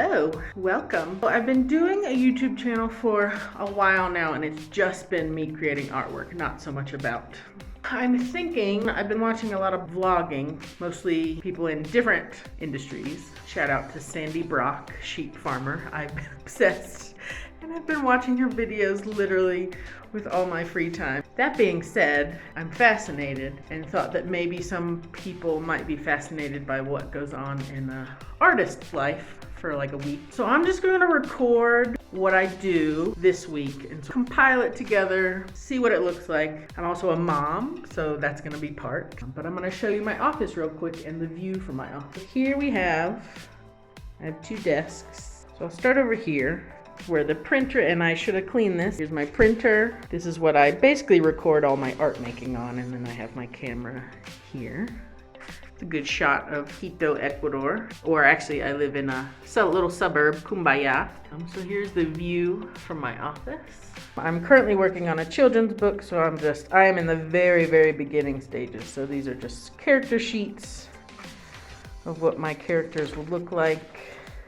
Hello, welcome. Well, I've been doing a YouTube channel for a while now, and it's just been me creating artwork, not so much about. I'm thinking, I've been watching a lot of vlogging, mostly people in different industries. Shout out to Sandy Brock, sheep farmer. I've been obsessed, and I've been watching her videos literally with all my free time. That being said, I'm fascinated and thought that maybe some people might be fascinated by what goes on in an artist's life for like a week. So I'm just going to record what I do this week and compile it together, see what it looks like. I'm also a mom, so that's going to be part. But I'm going to show you my office real quick and the view from my office. Here I have two desks. So I'll start over here where the printer, and I should have cleaned this. Here's my printer. This is what I basically record all my art making on, and then I have my camera here. It's a good shot of Quito, Ecuador, or actually I live in a little suburb, Cumbaya. So here's the view from my office. I'm currently working on a children's book, so I am in the very, very beginning stages. So these are just character sheets of what my characters will look like.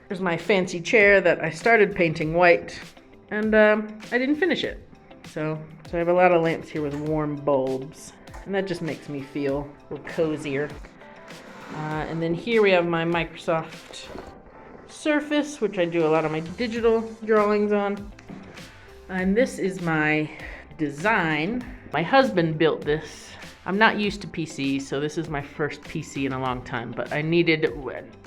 Here's my fancy chair that I started painting white, and I didn't finish it. So I have a lot of lamps here with warm bulbs, and that just makes me feel a little cozier. And then here we have my Microsoft Surface, which I do a lot of my digital drawings on. And this is my design. My husband built this. I'm not used to PCs, so this is my first PC in a long time, but I needed,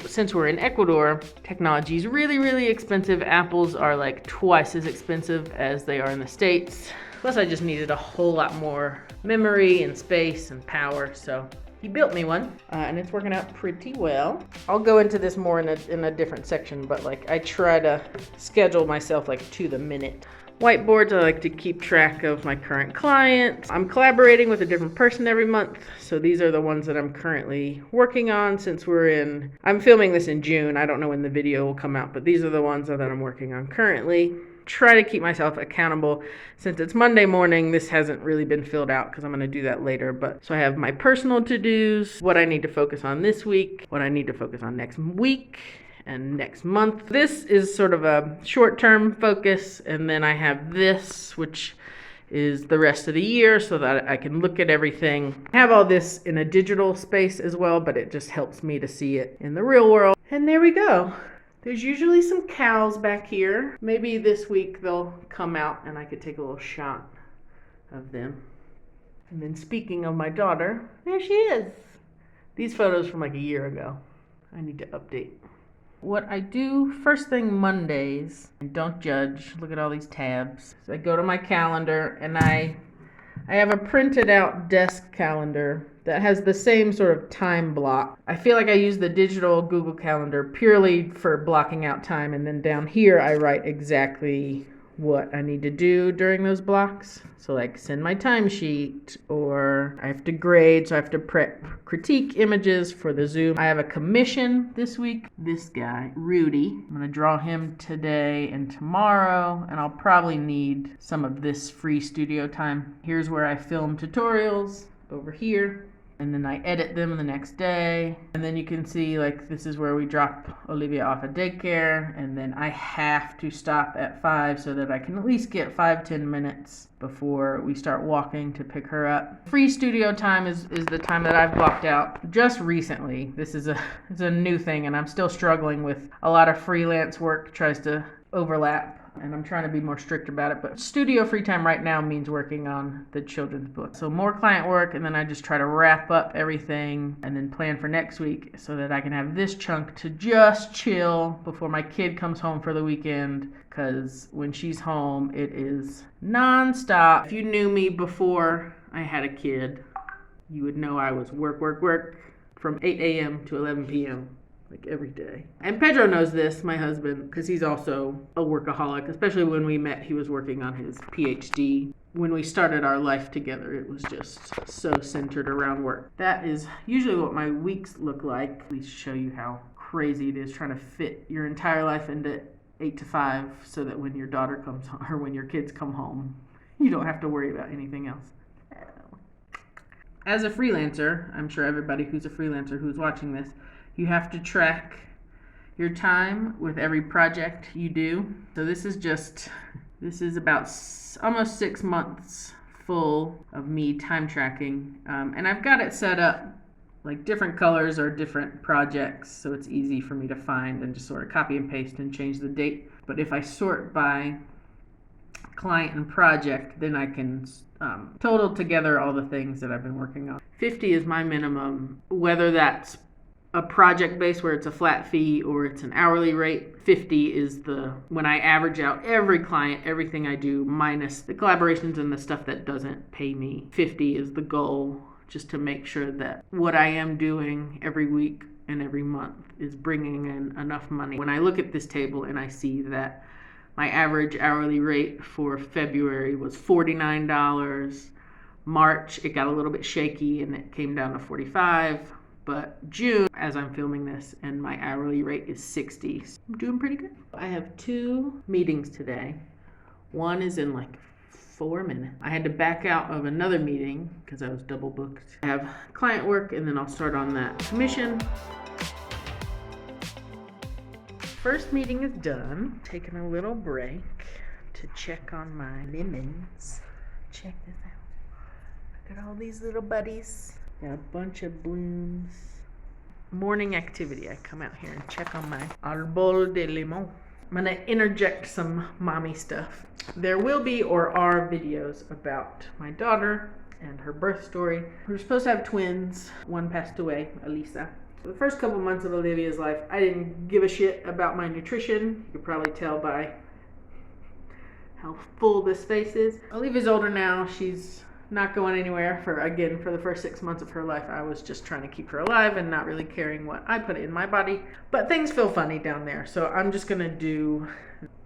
since we're in Ecuador, technology is really, really expensive. Apples are like twice as expensive as they are in the States. Plus I just needed a whole lot more memory and space and power, so he built me one, and it's working out pretty well. I'll go into this more in a different section, but like I try to schedule myself like to the minute. Whiteboards, I like to keep track of my current clients. I'm collaborating with a different person every month, so these are the ones that I'm currently working on since I'm filming this in June. I don't know when the video will come out, but these are the ones that I'm working on currently. Try to keep myself accountable. Since it's Monday morning, this hasn't really been filled out because I'm going to do that later. So I have my personal to-dos, what I need to focus on this week, what I need to focus on next week and next month. This is sort of a short-term focus, and then I have this, which is the rest of the year, so that I can look at everything. I have all this in a digital space as well, but it just helps me to see it in the real world. And there we go. There's usually some cows back here. Maybe this week they'll come out and I could take a little shot of them. And then speaking of my daughter, there she is. These photos from like a year ago. I need to update. What I do first thing Mondays, and don't judge, look at all these tabs. So I go to my calendar and I have a printed out desk calendar that has the same sort of time block. I feel like I use the digital Google Calendar purely for blocking out time, and then down here I write exactly what I need to do during those blocks. So like send my timesheet, or I have to grade, so I have to critique images for the Zoom. I have a commission this week. This guy, Rudy, I'm gonna draw him today and tomorrow, and I'll probably need some of this free studio time. Here's where I film tutorials over here, and then I edit them the next day. And then you can see like this is where we drop Olivia off at daycare, and then I have to stop at 5 so that I can at least get 5-10 minutes before we start walking to pick her up. Free studio time is the time that I've blocked out just recently. This is a new thing, and I'm still struggling with a lot of freelance work tries to overlap, and I'm trying to be more strict about it. But studio free time right now means working on the children's book. So more client work, and then I just try to wrap up everything and then plan for next week so that I can have this chunk to just chill before my kid comes home for the weekend, because when she's home it is non-stop. If you knew me before I had a kid, you would know I was work from 8 a.m. to 11 p.m. like every day. And Pedro knows this, my husband, because he's also a workaholic. Especially when we met, he was working on his PhD. When we started our life together, it was just so centered around work. That is usually what my weeks look like. Please show you how crazy it is trying to fit your entire life into 8 to 5 so that when your daughter comes home, or when your kids come home, you don't have to worry about anything else. As a freelancer, I'm sure everybody who's a freelancer who's watching this, you have to track your time with every project you do. So this is about almost 6 months full of me time tracking. And I've got it set up like different colors or different projects, so it's easy for me to find and just sort of copy and paste and change the date. But if I sort by client and project, then I can total together all the things that I've been working on. 50 is my minimum, whether that's a project base where it's a flat fee or it's an hourly rate. 50 is when I average out every client, everything I do minus the collaborations and the stuff that doesn't pay me. 50 is the goal, just to make sure that what I am doing every week and every month is bringing in enough money. When I look at this table and I see that my average hourly rate for February was $49. March, it got a little bit shaky and it came down to $45. But June, as I'm filming this, and my hourly rate is $60. So I'm doing pretty good. I have 2 meetings today. One is in like 4 minutes. I had to back out of another meeting because I was double booked. I have client work and then I'll start on that commission. First meeting is done. Taking a little break to check on my lemons. Check this out. Look at all these little buddies. Got a bunch of blooms. Morning activity. I come out here and check on my arbol de limon. I'm gonna interject some mommy stuff. There will be or are videos about my daughter and her birth story. We were supposed to have twins. One passed away, Elisa. For the first couple months of Olivia's life, I didn't give a shit about my nutrition. You could probably tell by how full this face is. Olivia's older now. She's not going anywhere. For the first 6 months of her life, I was just trying to keep her alive and not really caring what I put in my body. But things feel funny down there, so I'm just gonna do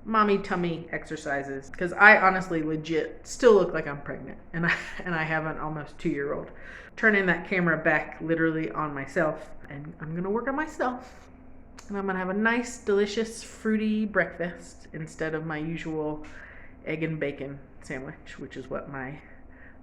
mommy tummy exercises because I honestly legit still look like I'm pregnant, and I have an almost 2-year-old. Turning that camera back literally on myself, and I'm gonna work on myself, and I'm gonna have a nice, delicious, fruity breakfast instead of my usual egg and bacon sandwich, which is what my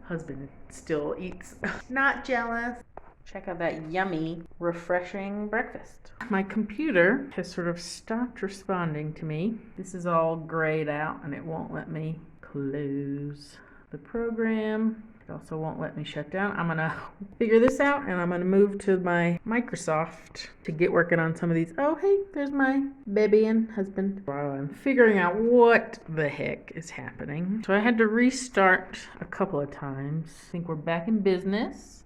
husband still eats. Not jealous. Check out that yummy, refreshing breakfast. My computer has sort of stopped responding to me. This is all grayed out and it won't let me close the program. It also won't let me shut down. I'm gonna figure this out and I'm gonna move to my Microsoft to get working on some of these. Oh, hey, there's my baby and husband. While I'm figuring out what the heck is happening. So I had to restart a couple of times. I think we're back in business.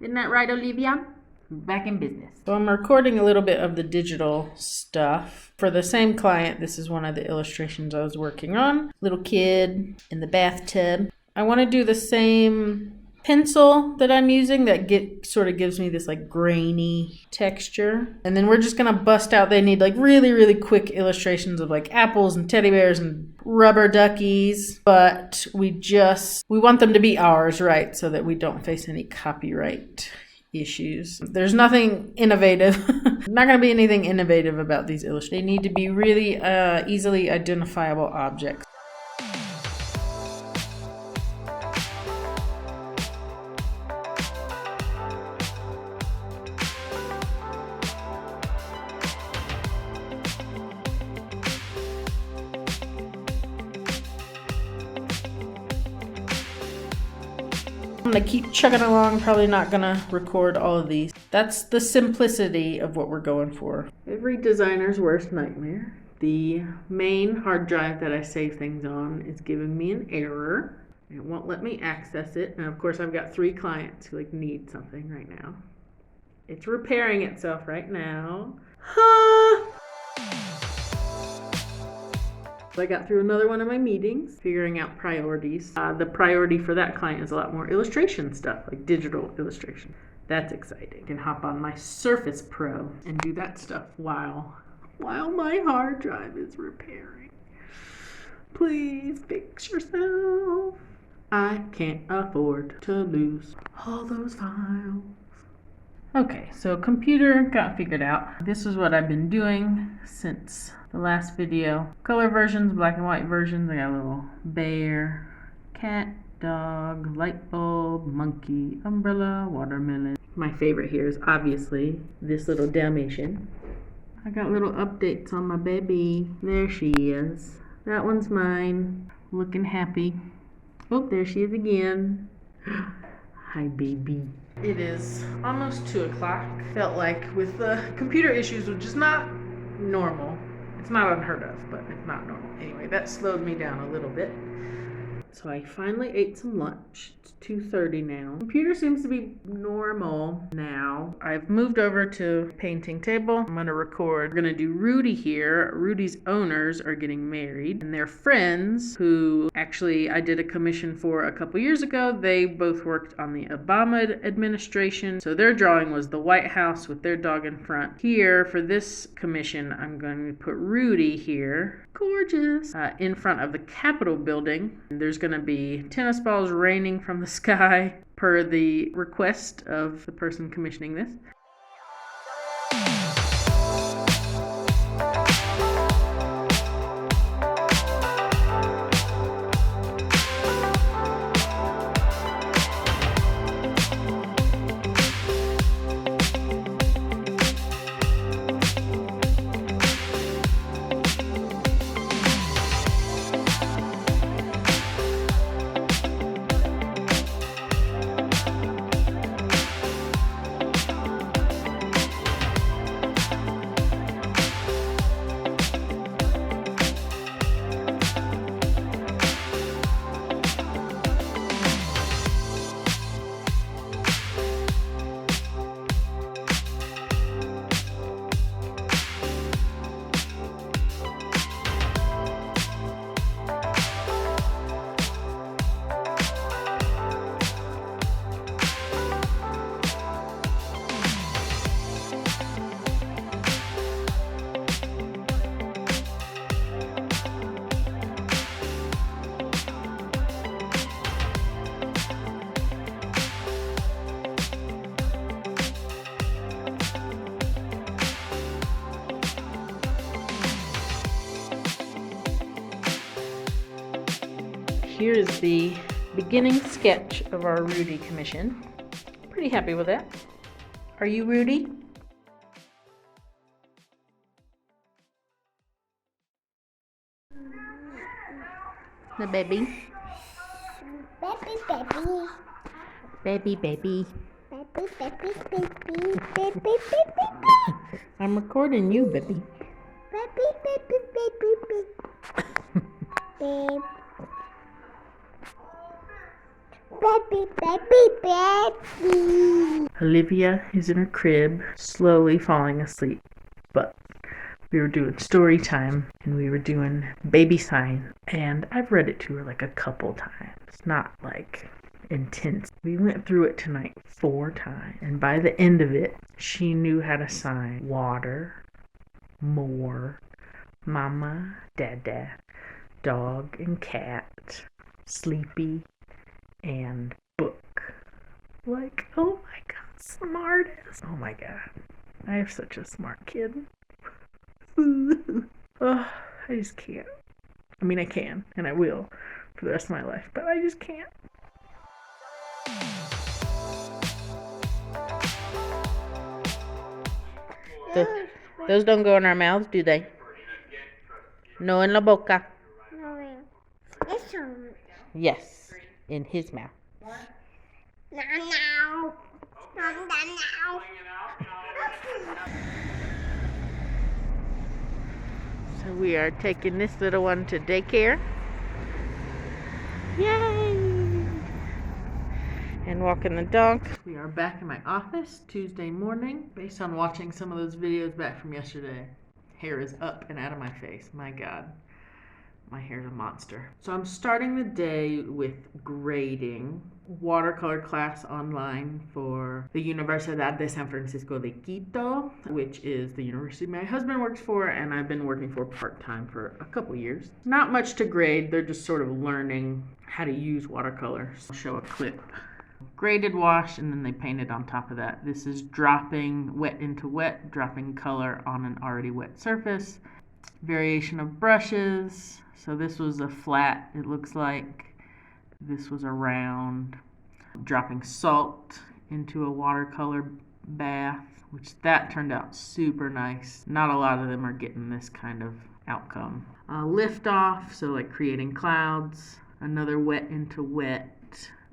Isn't that right, Olivia? Back in business. So I'm recording a little bit of the digital stuff. For the same client, this is one of the illustrations I was working on. Little kid in the bathtub. I want to do the same pencil that I'm using that sort of gives me this like grainy texture. And then we're just going to bust out. They need like really, really quick illustrations of like apples and teddy bears and rubber duckies. But we want them to be ours, right? So that we don't face any copyright issues. There's nothing innovative. Not going to be anything innovative about these illustrations. They need to be really easily identifiable objects. I'm gonna keep chugging along, probably not gonna record all of these. That's the simplicity of what we're going for. Every designer's worst nightmare. The main hard drive that I save things on is giving me an error. It won't let me access it. And of course I've got 3 clients who need something right now. It's repairing itself right now. I got through another one of my meetings, figuring out priorities. The priority for that client is a lot more illustration stuff, like digital illustration. That's exciting. I can hop on my Surface Pro and do that stuff while my hard drive is repairing. Please fix yourself. I can't afford to lose all those files. Okay, so computer got figured out. This is what I've been doing since the last video. Color versions, black and white versions. I got a little bear, cat, dog, light bulb, monkey, umbrella, watermelon. My favorite here is obviously this little Dalmatian. I got little updates on my baby. There she is. That one's mine. Looking happy. Oh, there she is again. Hi, baby. It is almost 2 o'clock. Felt like with the computer issues, which is not normal. It's not unheard of, but it's not normal. Anyway, that slowed me down a little bit. So I finally ate some lunch. It's 2:30 now. Computer seems to be normal now. I've moved over to painting table. I'm gonna record. We're gonna do Rudy here. Rudy's owners are getting married, and their friends, who actually I did a commission for a couple years ago, they both worked on the Obama administration. So their drawing was the White House with their dog in front. Here, for this commission, I'm going to put Rudy here. Gorgeous. In front of the Capitol building. And there's going to be tennis balls raining from the sky per the request of the person commissioning this. Here's the beginning sketch of our Rudy commission. Pretty happy with that. Are you, Rudy? The baby. Baby, baby. Baby, baby. Baby, baby, baby, baby, baby. I'm recording you, baby. Baby, baby, baby, baby. Babe. Baby, baby, baby. Olivia is in her crib, slowly falling asleep. But we were doing story time, and we were doing baby sign. And I've read it to her like a couple times. Not like intense. We went through it tonight 4 times. And by the end of it, she knew how to sign water, more, mama, dada, dog and cat, sleepy, and book. Like, oh my god, smartest. Oh my god. I have such a smart kid. Oh, I just can't. I mean, I can, and I will for the rest of my life, but I just can't. Those don't go in our mouths, do they? No en la boca. No, it's on. Yes, in his mouth. No, no. No, no, no. So we are taking this little one to daycare. Yay! And walking the dog. We are back in my office Tuesday morning. Based on watching some of those videos back from yesterday, hair is up and out of my face. My god. My hair is a monster. So I'm starting the day with grading watercolor class online for the Universidad de San Francisco de Quito, which is the university my husband works for and I've been working for part-time for a couple years. Not much to grade, they're just sort of learning how to use watercolor. So I'll show a clip. Graded wash, and then they painted on top of that. This is dropping wet into wet, dropping color on an already wet surface. Variation of brushes. So this was a flat, it looks like. This was a round. Dropping salt into a watercolor bath, which that turned out super nice. Not a lot of them are getting this kind of outcome. Lift off, so like creating clouds. Another wet into wet.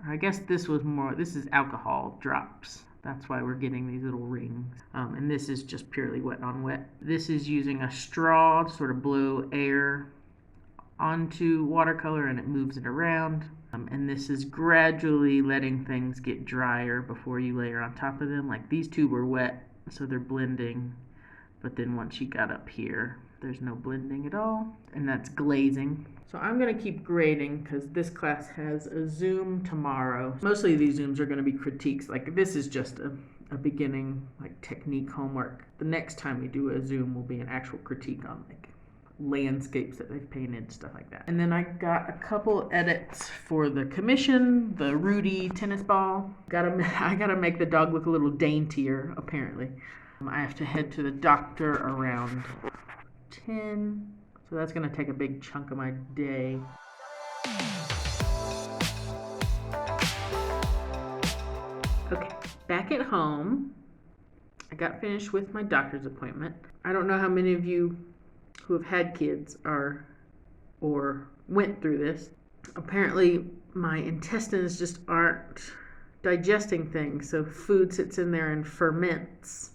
I guess this is alcohol drops. That's why we're getting these little rings. And this is just purely wet on wet. This is using a straw to sort of blow air onto watercolor and it moves it around. And this is gradually letting things get drier before you layer on top of them. Like these two were wet, so they're blending. But then once you got up here, there's no blending at all. And that's glazing. So I'm gonna keep grading because this class has a Zoom tomorrow. Mostly these Zooms are gonna be critiques. Like this is just a beginning like technique homework. The next time we do a Zoom will be an actual critique on like landscapes that they've painted, stuff like that. And then I got a couple edits for the commission, the Rudy tennis ball. I gotta make the dog look a little daintier, apparently. I have to head to the doctor around 10, so that's gonna take a big chunk of my day. Okay, back at home, I got finished with my doctor's appointment. I don't know how many of you who have had kids or went through this. Apparently my intestines just aren't digesting things, so food sits in there and ferments.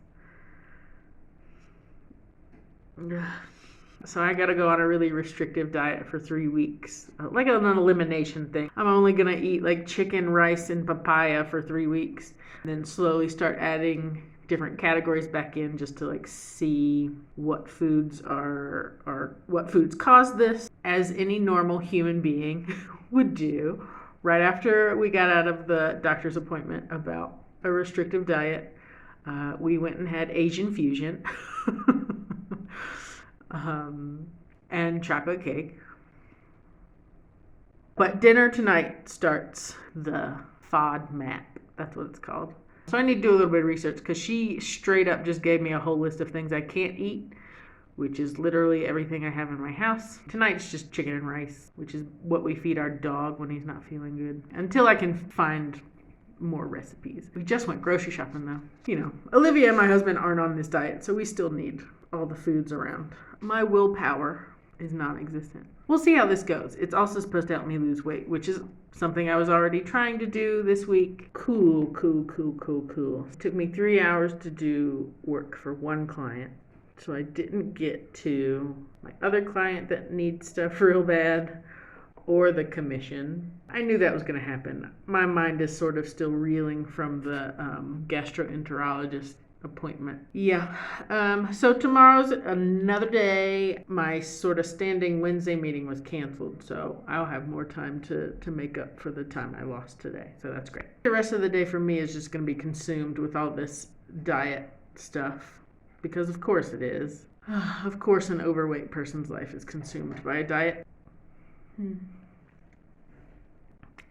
So I gotta go on a really restrictive diet for 3 weeks, like an elimination thing. I'm only gonna eat like chicken, rice, and papaya for 3 weeks, and then slowly start adding different categories back in just to like see what foods what foods cause this, as any normal human being would do. Right after we got out of the doctor's appointment about a restrictive diet, we went and had Asian fusion and chocolate cake. But dinner tonight starts the FODMAP. That's what it's called. So I need to do a little bit of research because she straight up just gave me a whole list of things I can't eat, which is literally everything I have in my house. Tonight's just chicken and rice, which is what we feed our dog when he's not feeling good, until I can find more recipes. We just went grocery shopping though. You know, Olivia and my husband aren't on this diet, so we still need all the foods around. My willpower is non-existent. We'll see how this goes. It's also supposed to help me lose weight, which is something I was already trying to do this week. Cool. It took me 3 hours to do work for one client, so I didn't get to my other client that needs stuff real bad, or the commission. I knew that was going to happen. My mind is sort of still reeling from the gastroenterologist appointment. Yeah. So tomorrow's another day. My sort of standing Wednesday meeting was canceled, so I'll have more time to make up for the time I lost today. So that's great. The rest of the day for me is just going to be consumed with all this diet stuff, because of course it is. Of course an overweight person's life is consumed by a diet.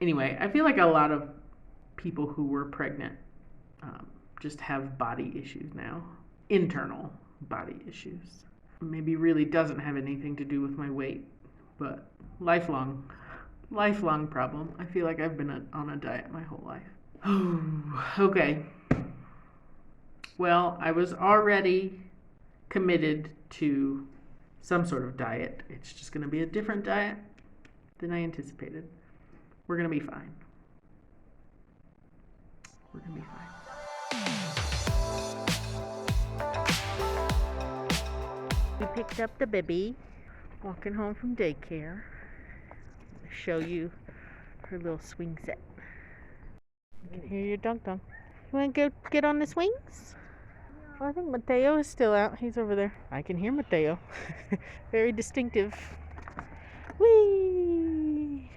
Anyway, I feel like a lot of people who were pregnant just have body issues now. Internal body issues. Maybe really doesn't have anything to do with my weight, but lifelong problem. I feel like I've been on a diet my whole life. Okay. Well, I was already committed to some sort of diet. It's just going to be a different diet than I anticipated. We're going to be fine. We're going to be fine. We picked up the baby, walking home from daycare. I'll show you her little swing set. You can hear your dunk. You want to go get on the swings? Well, I think Mateo is still out. He's over there. I can hear Mateo. Very distinctive. Whee!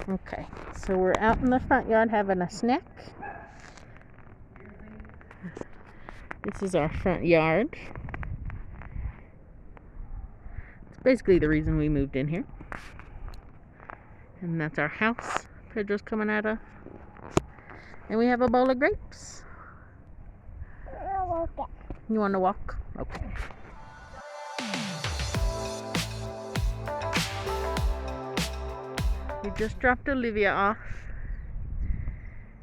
Okay, so we're out in the front yard having a snack. This is our front yard. It's basically the reason we moved in here. And that's our house Pedro's coming out of. And we have a bowl of grapes. You want to walk? Okay. We just dropped Olivia off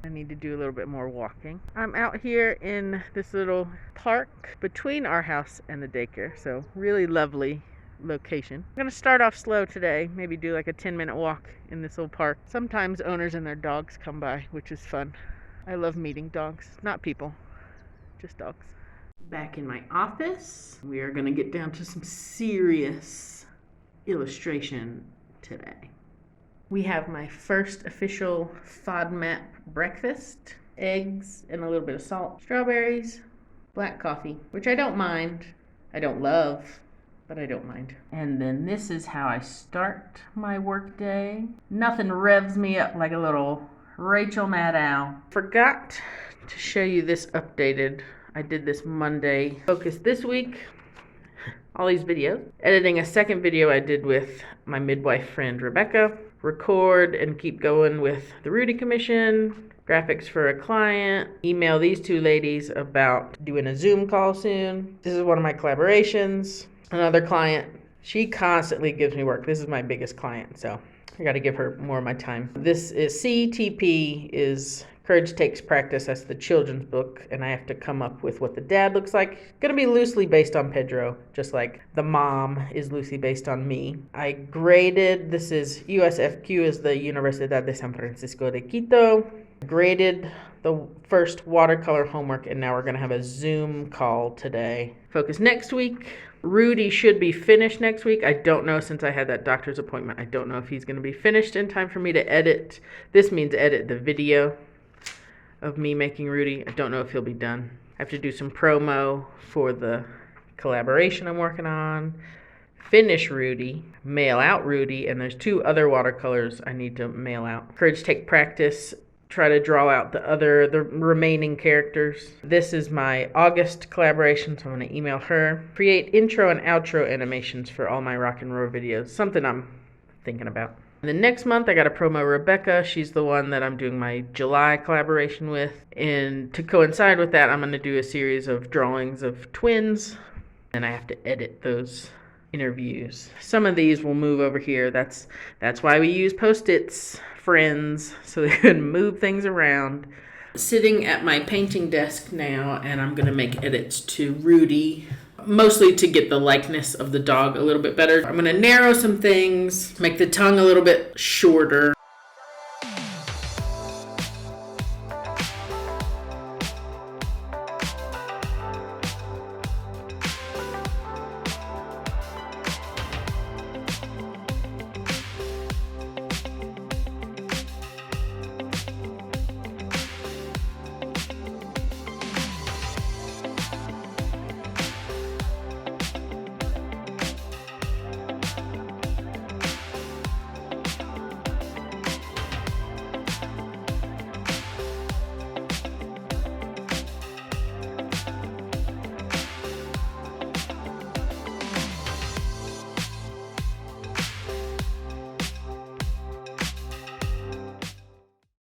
I need to do a little bit more walking. I'm out here in this little park between our house and the daycare, so really lovely location. I'm gonna start off slow today, maybe do like a 10-minute walk in this little park. Sometimes owners and their dogs come by, which is fun. I love meeting dogs, not people, just dogs. Back in my office, we are gonna get down to some serious illustration today. We have my first official FODMAP breakfast. Eggs and a little bit of salt, strawberries, black coffee, which I don't mind. I don't love, but I don't mind. And then this is how I start my work day. Nothing revs me up like a little Rachel Maddow. Forgot to show you this updated. I did this Monday. Focus this week. All these videos. Editing a second video I did with my midwife friend Rebecca. Record and keep going with the Rudy Commission. Graphics for a client. Email these two ladies about doing a Zoom call soon. This is one of my collaborations. Another client. She constantly gives me work. This is my biggest client, so I got to give her more of my time. This is CTP is Courage Takes Practice. That's the children's book, and I have to come up with what the dad looks like. Gonna be loosely based on Pedro, just like the mom is loosely based on me. I graded, this is USFQ, is the Universidad de San Francisco de Quito. Graded the first watercolor homework, and now we're gonna have a Zoom call today. Focus next week. Rudy should be finished next week. I don't know, since I had that doctor's appointment. I don't know if he's gonna be finished in time for me to edit. This means edit the video of me making Rudy. I don't know if he'll be done. I have to do some promo for the collaboration I'm working on. Finish Rudy, mail out Rudy, and there's 2 other watercolors I need to mail out. Courage Take Practice, try to draw out the remaining characters. This is my August collaboration, so I'm gonna email her. Create intro and outro animations for all my rock and roll videos, something I'm thinking about. And then next month, I got to promo Rebecca. She's the one that I'm doing my July collaboration with. And to coincide with that, I'm going to do a series of drawings of twins. And I have to edit those interviews. Some of these will move over here. That's why we use Post-its, friends, so they can move things around. Sitting at my painting desk now, and I'm going to make edits to Rudy. Mostly to get the likeness of the dog a little bit better. I'm going to narrow some things, make the tongue a little bit shorter.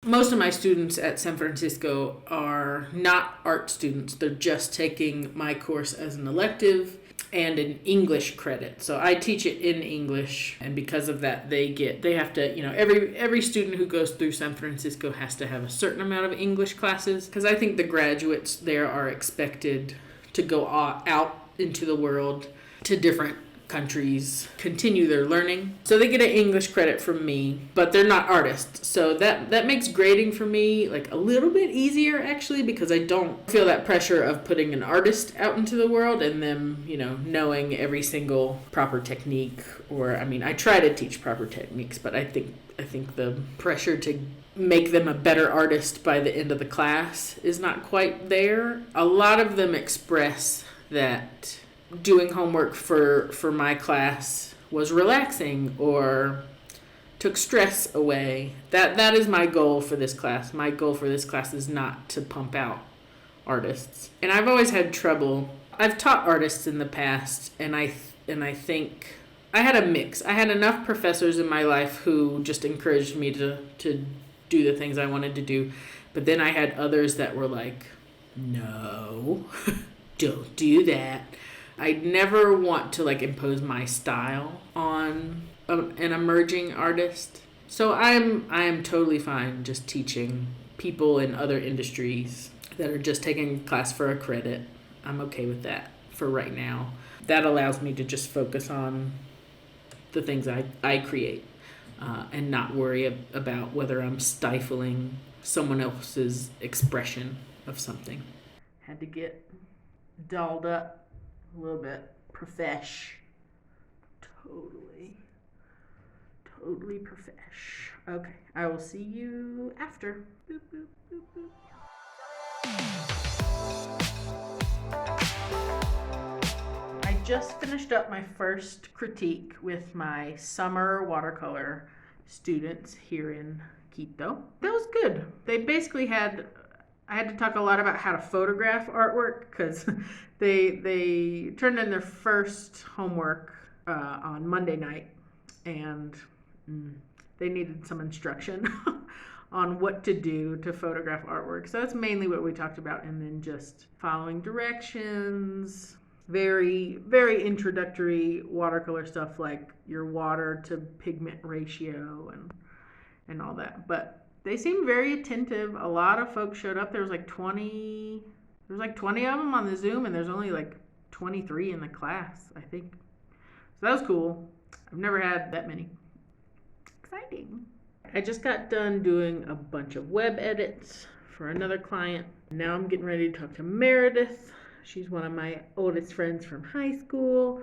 Most of my students at San Francisco are not art students. They're just taking my course as an elective and an English credit. So I teach it in English, and because of that, they have to, every student who goes through San Francisco has to have a certain amount of English classes, because I think the graduates there are expected to go out into the world to different countries, continue their learning. So they get an English credit from me, but they're not artists. So that makes grading for me like a little bit easier, actually, because I don't feel that pressure of putting an artist out into the world and them, knowing every single proper technique. Or, I try to teach proper techniques, but I think the pressure to make them a better artist by the end of the class is not quite there. A lot of them express that doing homework for my class was relaxing or took stress away. That is my goal for this class. My goal for this class is not to pump out artists. And I've always had trouble. I've taught artists in the past, and I think I had a mix. I had enough professors in my life who just encouraged me to do the things I wanted to do. But then I had others that were like, no, don't do that. I never want to impose my style on an emerging artist. So I am totally fine just teaching people in other industries that are just taking a class for a credit. I'm okay with that for right now. That allows me to just focus on the things I create and not worry about whether I'm stifling someone else's expression of something. Had to get dolled up a little bit. Profesh. Totally profesh. Okay, I will see you after. Boop, boop, boop, boop. I just finished up my first critique with my summer watercolor students here in Quito. That was good. They basically I had to talk a lot about how to photograph artwork because they turned in their first homework on Monday night, and they needed some instruction on what to do to photograph artwork. So that's mainly what we talked about, and then just following directions, very, very introductory watercolor stuff like your water to pigment ratio and all that. But they seemed very attentive. A lot of folks showed up. There was like 20 of them on the Zoom, and there's only like 23 in the class, I think. So that was cool. I've never had that many. Exciting. I just got done doing a bunch of web edits for another client. Now I'm getting ready to talk to Meredith. She's one of my oldest friends from high school.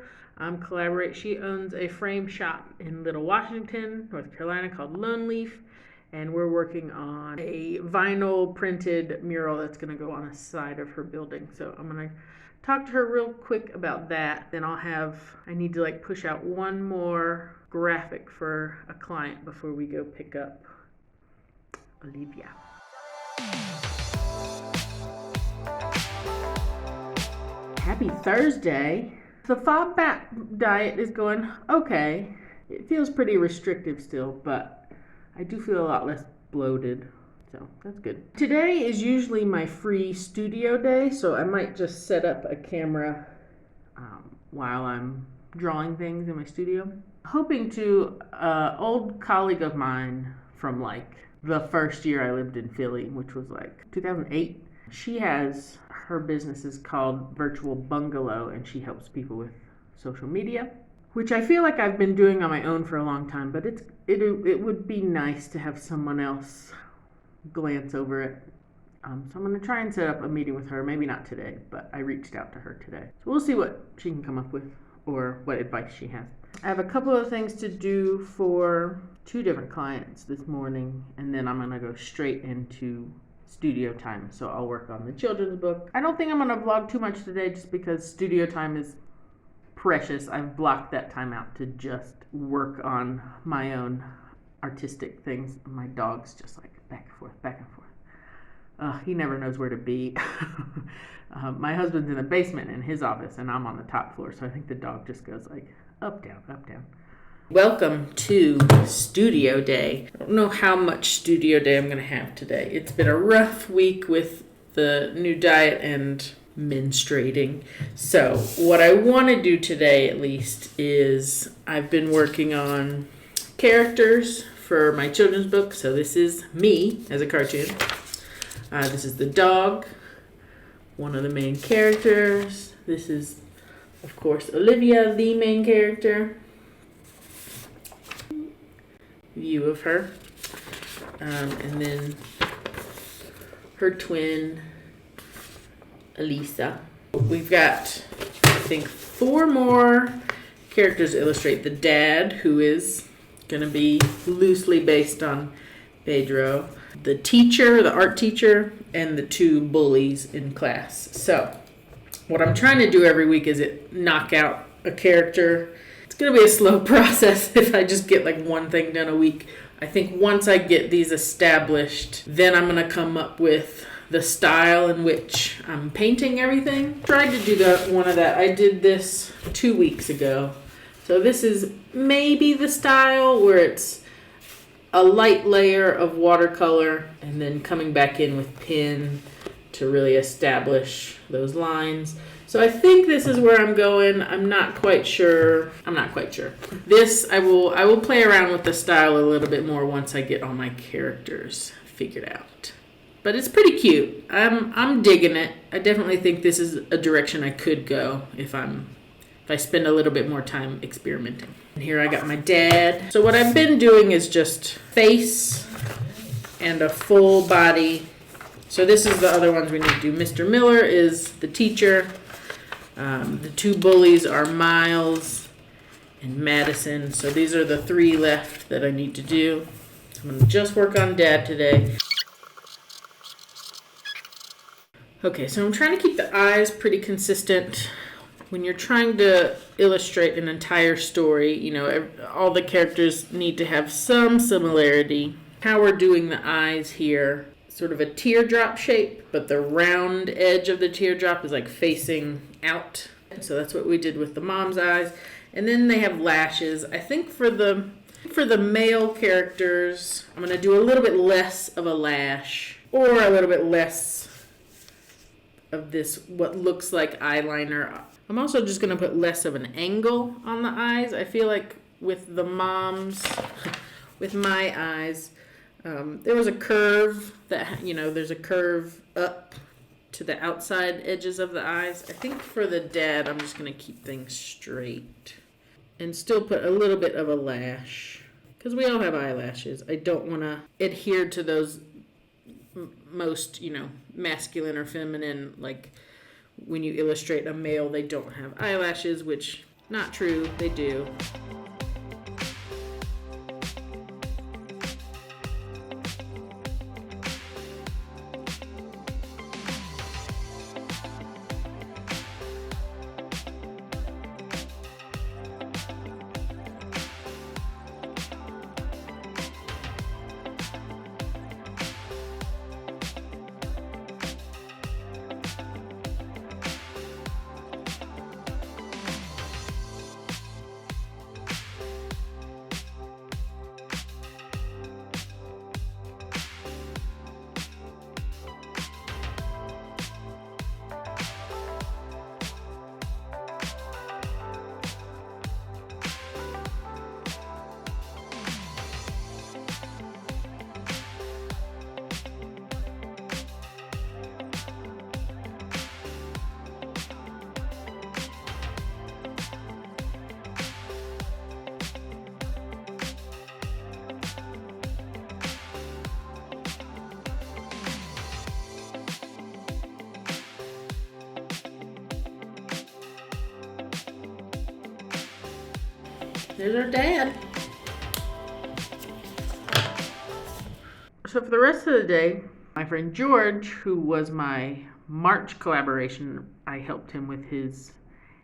She owns a frame shop in Little Washington, North Carolina called Lone Leaf. And we're working on a vinyl printed mural that's going to go on the side of her building. So I'm going to talk to her real quick about that. Then I need to push out one more graphic for a client before we go pick up Olivia. Happy Thursday. The FODMAP diet is going okay. It feels pretty restrictive still, but I do feel a lot less bloated, so that's good. Today is usually my free studio day, so I might just set up a camera while I'm drawing things in my studio. Hoping to old colleague of mine from the first year I lived in Philly, which was 2008. Her business is called Virtual Bungalow, and she helps people with social media, which I feel like I've been doing on my own for a long time, but it would be nice to have someone else glance over it. So I'm going to try and set up a meeting with her, maybe not today, but I reached out to her today. So we'll see what she can come up with or what advice she has. I have a couple of things to do for 2 different clients this morning, and then I'm going to go straight into studio time. So I'll work on the children's book. I don't think I'm going to vlog too much today just because studio time is precious. I've blocked that time out to just work on my own artistic things. My dog's just back and forth. He never knows where to be. My husband's in the basement in his office, and I'm on the top floor, so I think the dog just goes up, down, up, down. Welcome to studio day. I don't know how much studio day I'm going to have today. It's been a rough week with the new diet and menstruating. So what I want to do today, at least, is I've been working on characters for my children's book. So this is me as a cartoon. This is the dog, one of the main characters. This is, of course, Olivia, the main character. View of her. And then her twin, Elisa. We've got, I think, 4 more characters to illustrate. The dad, who is going to be loosely based on Pedro. The teacher, the art teacher, and the 2 bullies in class. So what I'm trying to do every week is knock out a character. It's going to be a slow process if I just get one thing done a week. I think once I get these established, then I'm going to come up with the style in which I'm painting everything. Tried to do one of that. I did this 2 weeks ago. So this is maybe the style where it's a light layer of watercolor and then coming back in with pen to really establish those lines. So I think this is where I'm going. I'm not quite sure. This, I will play around with the style a little bit more once I get all my characters figured out. But it's pretty cute. I'm digging it. I definitely think this is a direction I could go if I spend a little bit more time experimenting. And here I got my dad. So what I've been doing is just face and a full body. So this is the other ones we need to do. Mr. Miller is the teacher. The two bullies are Miles and Madison. So these are the 3 left that I need to do. So I'm going to just work on Dad today. Okay, so I'm trying to keep the eyes pretty consistent. When you're trying to illustrate an entire story, you know, all the characters need to have some similarity. How we're doing the eyes here, sort of a teardrop shape, but the round edge of the teardrop is like facing out. So that's what we did with the mom's eyes. And then they have lashes. I think for the male characters, I'm going to do a little bit less of a lash or a little bit less of this what looks like eyeliner. I'm also just going to put less of an angle on the eyes. I feel like with the mom's, with my eyes, there was a curve that, you know, there's a curve up to the outside edges of the eyes. I think for the dad, I'm just going to keep things straight and still put a little bit of a lash because we all have eyelashes. I don't want to adhere to those most, you know, masculine or feminine, like when you illustrate a male, they don't have eyelashes, which not true, they do. There's our dad. So for the rest of the day, my friend George, who was my March collaboration, I helped him with his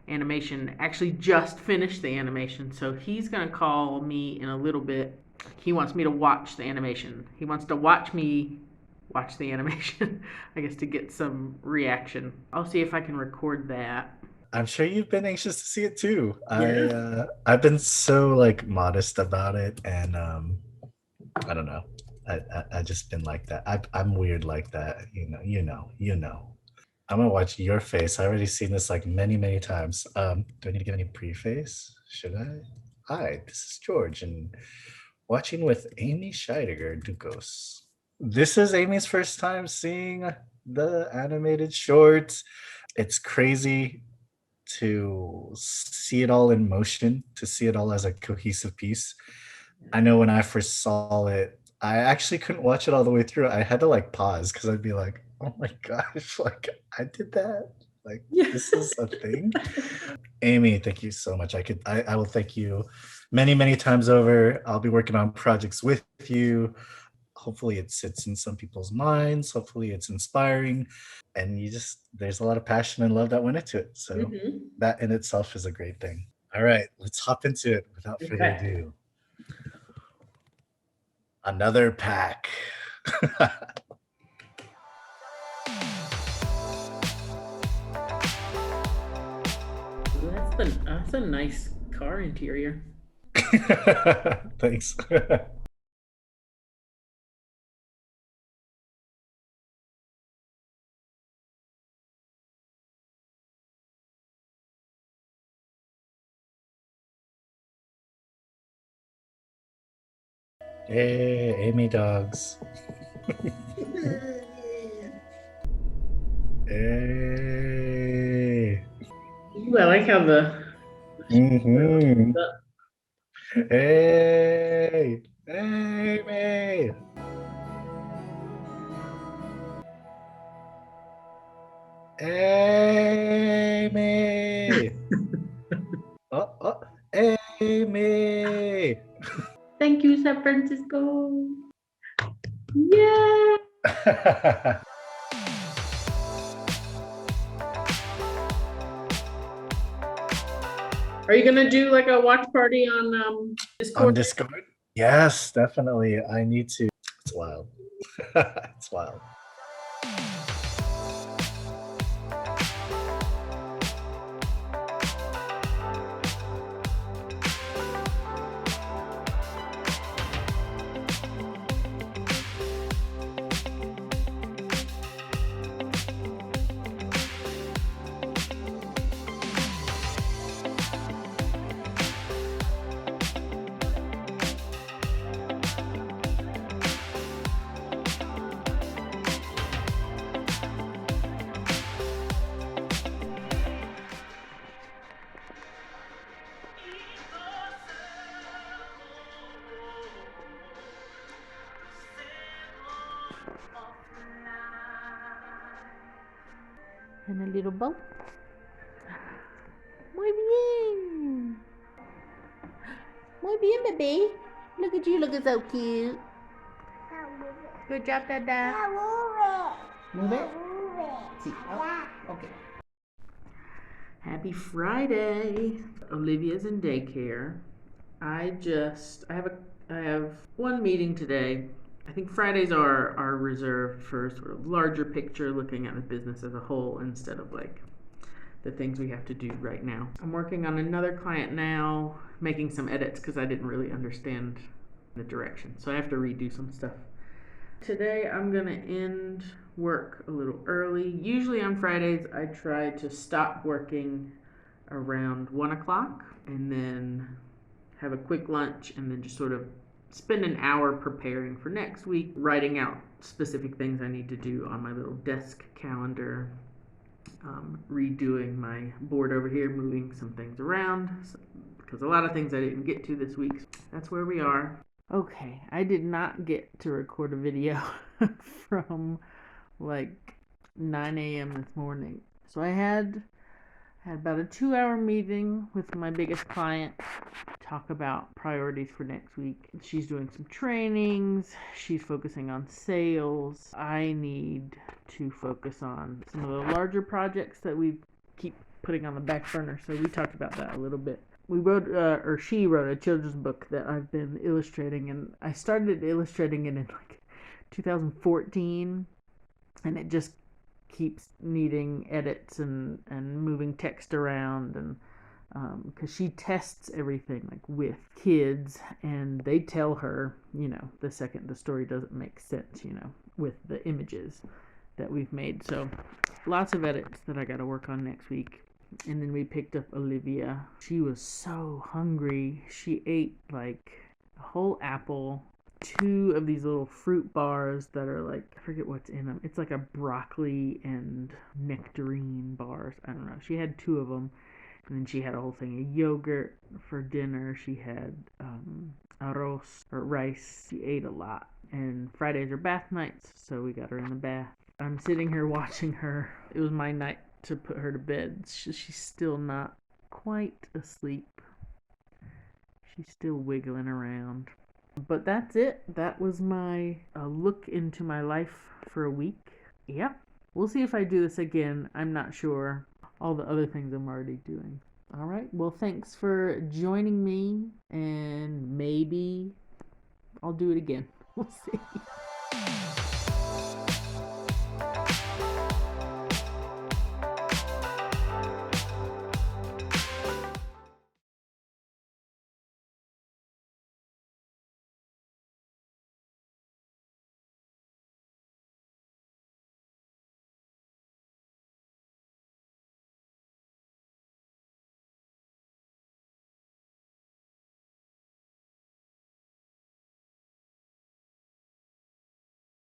animation, actually just finished the animation. So he's going to call me in a little bit. He wants me to watch the animation. He wants to watch me watch the animation, I guess, to get some reaction. I'll see if I can record that. I'm sure you've been anxious to see it too. Yeah. I've been so like modest about it, and I don't know. I just been like that. I'm weird like that. You know. I'm gonna watch your face. I already seen this like many times. Do I need to give any preface? Should I? Hi, this is George, and watching with Amy Scheidegger Ducos. This is Amy's first time seeing the animated short. It's crazy to see it all in motion, to see it all as a cohesive piece. I know when I first saw it, I actually couldn't watch it all the way through. I had to like pause because I'd be like, oh my gosh, like I did that. Like this is a thing. Amy, thank you so much. I will thank you many times over. I'll be working on projects with you. Hopefully it sits in some people's minds. Hopefully it's inspiring. And there's a lot of passion and love that went into it. So that in itself is a great thing. All right, let's hop into it without further ado. Another pack. That's a nice car interior. Thanks. Hey, Amy dogs. Hey. Ooh, I like how the Mm-hmm. Hey. Amy. Amy. Oh, Amy. Thank you, San Francisco. Yeah. Are you gonna do like a watch party on On Discord? Discord? Yes, definitely. I need to. It's wild. It's wild. And a little boat. Muy bien. Muy bien, baby. Look at you looking so cute. Good job, Dada. Move it? See. Oh, okay. Happy Friday. Olivia's in daycare. I have one meeting today. I think Fridays are reserved for sort of larger picture, looking at the business as a whole instead of like the things we have to do right now. I'm working on another client now, making some edits because I didn't really understand the direction. So I have to redo some stuff. Today I'm gonna end work a little early. Usually on Fridays I try to stop working around 1 o'clock and then have a quick lunch and then just sort of spend an hour preparing for next week, writing out specific things I need to do on my little desk calendar, redoing my board over here, moving some things around because a lot of things I didn't get to this week. That's where we are. Okay, I did not get to record a video from like 9 a.m. this morning. So I had about a 2-hour meeting with my biggest client, talk about priorities for next week. She's doing some trainings, she's focusing on sales. I need to focus on some of the larger projects that we keep putting on the back burner. So we talked about that a little bit. She wrote a children's book that I've been illustrating, and I started illustrating it in like 2014, and it just keeps needing edits and moving text around, and because she tests everything like with kids, and they tell her, the second the story doesn't make sense, with the images that we've made. So lots of edits that I got to work on next week. And then we picked up Olivia. She was so hungry. She ate like a whole apple, 2 of these little fruit bars that are like, I forget what's in them. It's like a broccoli and nectarine bars. I don't know. She had 2 of them. And then she had a whole thing of yogurt for dinner. She had arroz or rice. She ate a lot. And Fridays are bath nights, so we got her in the bath. I'm sitting here watching her. It was my night to put her to bed. She's still not quite asleep. She's still wiggling around. But that's it. That was my look into my life for a week. Yep. We'll see if I do this again. I'm not sure. All the other things I'm already doing. All right. Well, thanks for joining me, and maybe I'll do it again. We'll see.